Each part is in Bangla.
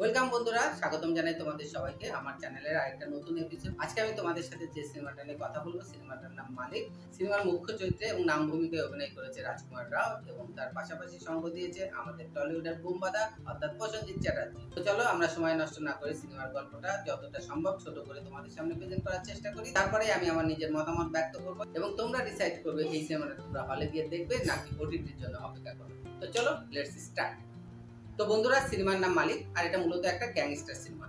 ওয়েলকাম বন্ধুরা, স্বাগতম জানাই তোমাদের সবাইকে আমার চ্যানেলের আরেকটা নতুন এপিসোড। আজকে আমি তোমাদের সাথে যে সিনেমাটা নিয়ে কথা বলবো, সিনেমাটার নাম মালিক। সিনেমার মুখ্য চরিত্রে এবং নাম ভূমিকায় অভিনয় করেছে রাজকুমার রাও এবং তার পাশাপাশি সঙ্গ দিয়েছে আমাদের টলিউডের বুমবাদা অর্থাৎ প্রসেনজিৎ চ্যাটার্জি। তো চলো আমরা সময় নষ্ট না করে সিনেমার গল্পটা যতটা সম্ভব ছোট করে তোমাদের সামনে প্রেজেন্ট করার চেষ্টা করি। তারপরে আমি আমার নিজের মতামত ব্যক্ত করবো এবং তোমরা ডিসাইড করবে এই সিনেমাটা তোমরা হলে গিয়ে দেখবে নাকি ওটিটির জন্য অপেক্ষা করবে। তো চলো লেটস স্টার্ট। তো বন্ধুরা, সিনেমার নাম মালিক আর এটা মূলত একটা গ্যাংস্টার সিনেমা।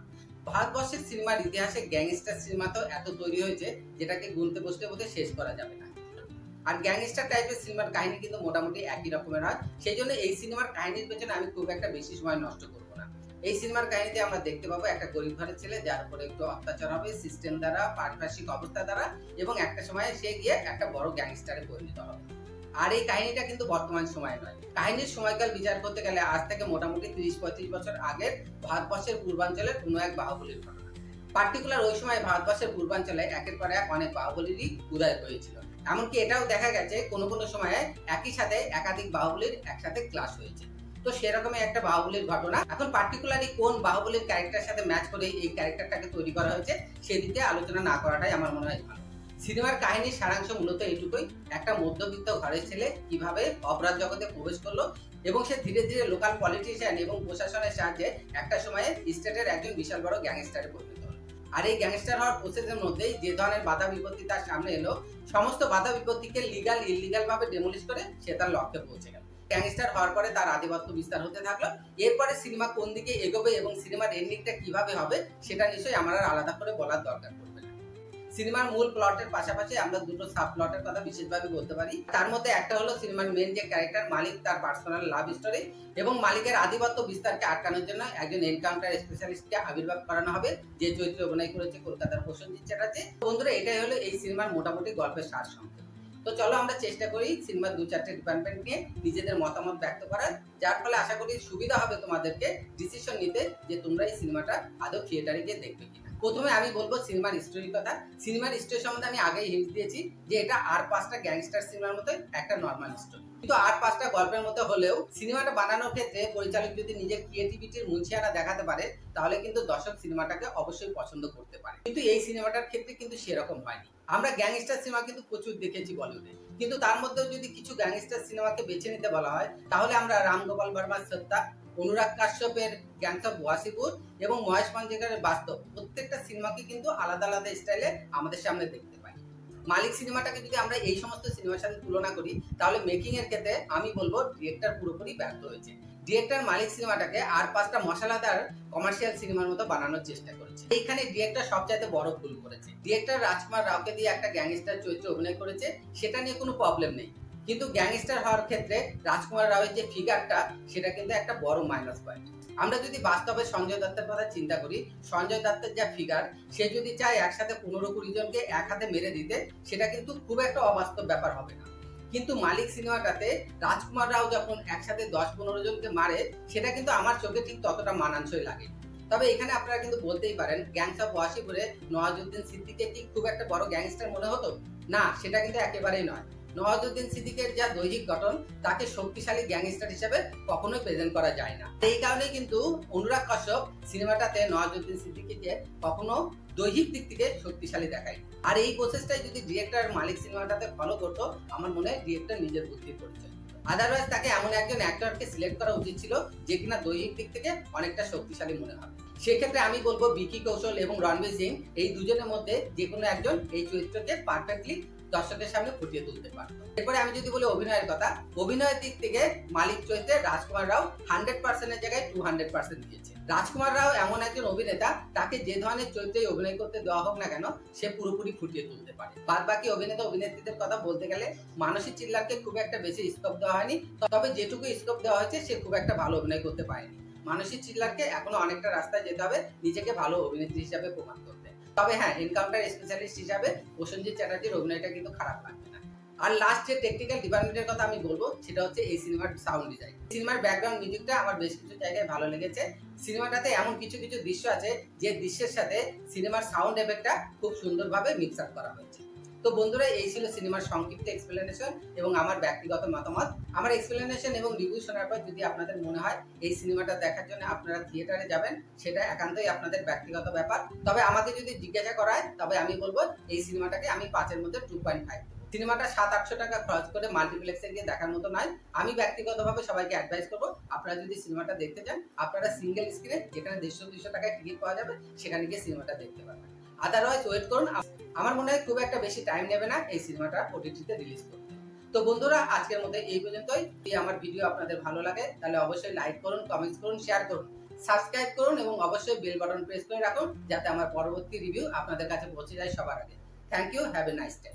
ভারতবর্ষের সিনেমার ইতিহাসে গ্যাংস্টার সিনেমা তো এত তৈরি হয়েছে যেটাকে গুনতে বসতে বলতে শেষ করা যাবে না। আর গ্যাংস্টার টাইপের সিনেমার কাহিনী কিন্তু মোটামুটি একই রকমের হয়। সেই জন্য এই সিনেমার কাহিনীর পেছনে আমি খুব একটা বেশি সময় নষ্ট করবো না। এই সিনেমার কাহিনীতে আমরা দেখতে পাবো একটা গরিব ঘরের ছেলে যার উপরে একটু অত্যাচার হবে সিস্টেম দ্বারা, পারিপার্শ্বিক অবস্থা দ্বারা, এবং একটা সময় সে গিয়ে একটা বড় গ্যাংস্টারে পরিণত হবে। আর এই কাহিনীটা কিন্তু বর্তমান সময় নয়। কাহিনীর সময়কাল বিচার করতে গেলে আজ থেকে মোটামুটি 30-35 বছর আগের ভারতবর্ষের পূর্বাঞ্চলের কোনো এক বাহুবলীর ঘটনা। পার্টিকুলার ওই সময় ভারতবর্ষের পূর্বাঞ্চলে একের পর এক অনেক বাহুবলীরই উদয় হয়েছিল। এমনকি এটাও দেখা গেছে কোনো কোনো সময়ে একই সাথে একাধিক বাহুবলীর একসাথে ক্লাস হয়েছে। তো সেরকমই একটা বাহুবলীর ঘটনা। এখন পার্টিকুলারলি কোন বাহুবলীর ক্যারেক্টারের সাথে ম্যাচ করে এই ক্যারেক্টারটাকে তৈরি করা হয়েছে সেদিকে আলোচনা না করাটাই আমার মনে হয় ভালো। সিনেমার কাহিনীর সারাংশ মূলত এইটুকুই, একটা মধ্যবিত্ত ঘরের ছেলে কিভাবে অপরাধ জগতে প্রবেশ করলো এবং সে ধীরে ধীরে লোকাল পলিটিশিয়ান এবং প্রশাসনের সাহায্যে একটা সময়ে স্টেটের একজন বিশাল বড় গ্যাংস্টারে পরিণত হলো। আর এই গ্যাংস্টার হওয়ার প্রসেসের মধ্যেই যে ধরনের বাধা বিপত্তি তার সামনে এলো, সমস্ত বাধা বিপত্তিকে লিগাল ইলিগাল ভাবে ডেমোলিশ করে সে তার লক্ষ্যে পৌঁছে গেল। গ্যাংস্টার হওয়ার পরে তার আধিপত্য বিস্তার হতে থাকলো। এরপরে সিনেমা কোন দিকে এগোবে এবং সিনেমার এন্ডিংটা কিভাবে হবে সেটা নিশ্চয়ই আমার আর আলাদা করে বলার দরকার পড়বে না। সিনেমার মূল প্লটের পাশাপাশি আমরা দুটো সাব প্লটের কথা বিশেষভাবে বলতে পারি। তার মধ্যে একটা হলো সিনেমার মেন যে ক্যারেক্টার মালিক, তার পার্সোনাল লাভ স্টোরি এবং মালিকের আধিপত্য বিস্তারকে আটকানোর জন্য একজন এনকাউন্টার স্পেশালিস্টকে আবির্ভাব করানো হবে, যে চরিত্রে অভিনয় করেছে কলকাতার প্রসেনজিৎ চ্যাটার্জি। বন্ধুরা, এটাই হলো এই সিনেমার মোটামুটি গল্পের সারসংক্ষেপ। তো চলো আমরা চেষ্টা করি সিনেমার 2-4টে ডিপার্টমেন্ট নিয়ে নিজেদের মতামত ব্যক্ত করার, যার ফলে আশা করি সুবিধা হবে তোমাদেরকে ডিসিশন নিতে যে তোমরা এই সিনেমাটা আদৌ থিয়েটারে গিয়ে দেখবে কিনা। প্রথমে আমি বলবো সিনেমার স্টোরির কথা। সিনেমার স্টোরি সম্বন্ধে আমি আগেই হিন্ট দিয়েছি যে এটা আর 5টা গ্যাংস্টার সিনেমার মতো একটা নর্মাল স্টোরি, কিন্তু আর 5টা গল্পের মতো হলেও সিনেমাটা বানানোর ক্ষেত্রে পরিচালক যদি নিজের ক্রিয়েটিভিটির মুনশিয়ানা দেখাতে পারে তাহলে কিন্তু দর্শক সিনেমাটাকে অবশ্যই পছন্দ করতে পারে। কিন্তু এই সিনেমাটার ক্ষেত্রে কিন্তু সেরকম হয়নি। আমরা গ্যাংস্টার সিনেমা কিন্তু প্রচুর দেখেছি বলিউডে, কিন্তু তার মধ্যেও যদি কিছু গ্যাংস্টার সিনেমাকে বেছে নিতে বলা হয় তাহলে আমরা রাম গোপাল বর্মার সত্তা, অনুরাগ কাশ্যপের গ্যাংস অফ ওয়াসিপুর এবং মহেশ মাঞ্জরেকরের বাস্তব, প্রত্যেকটা সিনেমাকে কিন্তু আলাদা আলাদা স্টাইলে আমাদের সামনে দেখতে পাই। মালিক সিনেমাটাকে যদি আমরা এই সমস্ত সিনেমার সাথে তুলনা করি তাহলে মেকিং এর ক্ষেত্রে আমি বলবো ডিরেক্টর পুরোপুরি ব্যর্থ হয়েছে। ডিরেক্টর মালিক সিনেমাটাকে আর 5টা মশলাদার কমার্শিয়াল সিনেমার মতো বানানোর চেষ্টা করেছে। এইখানে ডিরেক্টর সবচাইতে বড় ভুল করেছে। ডিরেক্টর রাজকুমার রাওকে দিয়ে একটা গ্যাংস্টার চরিত্রে অভিনয় করেছে, সেটা নিয়ে কোনো প্রবলেম নেই, কিন্তু গ্যাংস্টার হওয়ার ক্ষেত্রে রাজকুমার রাওয়ের যে ফিগারটা সেটা কিন্তু একটা বড় মাইনাস পয়েন্ট। আমরা যদি বাস্তবে সঞ্জয় দত্তের কথা চিন্তা করি, সঞ্জয় দত্তের যা ফিগার, সে যদি চায় একসাথে 15-20 জনকে এক হাতে মেরে দিতে সেটা কিন্তু খুব একটা অবাস্তব ব্যাপার হবে না। কিন্তু মালিক সিনেমাটাতে রাজকুমার রাও যখন একসাথে 10-15 জনকে মারে সেটা কিন্তু আমার চোখে ঠিক ততটা মানানসই লাগে। তবে এখানে আপনারা কিন্তু বলতেই পারেন গ্যাংস অফ ওয়াসিপুরে নওয়াজুদ্দিন সিদ্দিকীকে কি খুব একটা বড় গ্যাংস্টার মনে হতো? না, সেটা কিন্তু একেবারেই নয়। নওয়াজুদ্দিন সিদ্দিকীর যা দৈহিক গঠন তাকে শক্তিশালী গ্যাংস্টার হিসেবে কখনোই প্রেজেন্ট করা যায় না। এই কারণে কিন্তু অনুরাগ কাশ্যপ সিনেমাটাতে নওয়াজুদ্দিন সিদ্দিকীকে কখনো দৈহিক দিক থেকে শক্তিশালী দেখায়। আর এই প্রসেসটাই যদি ডিরেক্টর মালিক সিনেমাটাতে ফলো করতো আমার মনে হয় ডিরেক্টর নিজের বুদ্ধির পরিচয়। আদারওয়াইজ তাকে এমন একজন অ্যাক্টরকে সিলেক্ট করা উচিত ছিল যে কিনা দৈহিক দিক থেকে অনেকটা শক্তিশালী মনে হবে। সেক্ষেত্রে আমি বলবো বিকি কৌশল এবং রণবীর সিং এই দুজনের মধ্যে যে কোনো একজন এই চরিত্রকে পারফেক্টলি দর্শকের সামনে ফুটিয়ে তুলতে পারত। এরপরে আমি যদি বলি অভিনয়ের কথা, অভিনয়ের দিক থেকে মালিক চরিত্রে রাজকুমার রাও 100%-এর জায়গায় 200% দিয়েছে। রাজকুমার রাও এমন একজন অভিনেতা, তাকে যে ধরনের চরিত্রে অভিনয় করতে দেওয়া হোক না কেন সে পুরোপুরি ফুটিয়ে তুলতে পারে। বাদ বাকি অভিনেতা অভিনেত্রীদের কথা বলতে গেলে মানসী চিল্লারকে খুব একটা বেশি স্কোপ দেওয়া হয়নি, তবে যেটুকু স্কোপ দেওয়া হয়েছে সে খুব একটা ভালো অভিনয় করতে পারেনি। মানসী চিল্লারকে এখনো অনেকটা রাস্তায় যেতে হবে নিজেকে ভালো অভিনেত্রী হিসাবে প্রমাণ করতে। তবে হ্যাঁ, এনকাউন্টার স্পেশালিস্ট হিসাবে প্রসেনজিৎ চ্যাটার্জির অভিনয়টা কিন্তু খারাপ লাগবে না। আর লাস্ট যে টেকনিক্যাল ডিপার্টমেন্টের কথা আমি বলবো সেটা হচ্ছে এই সিনেমার সাউন্ড ডিজাইন। সিনেমার ব্যাকগ্রাউন্ড মিউজিকটা আমার বেশ কিছু জায়গায় ভালো লেগেছে। সিনেমাটাতে এমন কিছু কিছু দৃশ্য আছে যে দৃশ্যের সাথে সিনেমার সাউন্ড এফেক্টটা খুব সুন্দরভাবে মিক্স আপ করা হয়েছে। তো বন্ধুরা, এই ছিল সিনেমার সংক্ষিপ্ত এক্সপ্লেনেশন এবং আমার ব্যক্তিগত মতামত। আমার এক্সপ্লেনেশন এবং রিভিউ শোনার পর যদি আপনাদের মনে হয় এই সিনেমাটা দেখার জন্য আপনারা থিয়েটারে যাবেন, সেটা একান্তই আপনাদের ব্যক্তিগত ব্যাপার। তবে আমাকে যদি জিজ্ঞাসা করা হয়, তবে আমি বলবো এই সিনেমাটাকে আমি 5-এর মধ্যে 2.5। সিনেমাটা 700-800 টাকা খরচ করে মাল্টিপ্লেক্সে গিয়ে দেখার মতো নয়। আমি ব্যক্তিগতভাবে সবাইকে অ্যাডভাইস করবো, আপনারা যদি সিনেমাটা দেখতে চান, আপনারা সিঙ্গেল স্ক্রিনে যেখানে 150-200 টাকায় টিকিট পাওয়া যাবে সেখানে গিয়ে সিনেমাটা দেখতে পারবেন। আদারওয়াইজ ওয়েট করুন। আমার মনে হয় খুব একটা বেশি টাইম নেবে না এই সিনেমাটা ওটিটিতে রিলিজ করতে। তো বন্ধুরা, আজকের মধ্যে এই পর্যন্তই। যদি আমার ভিডিও আপনাদের ভালো লাগে তাহলে অবশ্যই লাইক করুন, কমেন্টস করুন, শেয়ার করুন, সাবস্ক্রাইব করুন এবং অবশ্যই বেল বাটন প্রেস করে রাখুন যাতে আমার পরবর্তী রিভিউ আপনাদের কাছে পৌঁছে যায় সবার আগে। Thank you, have a nice day.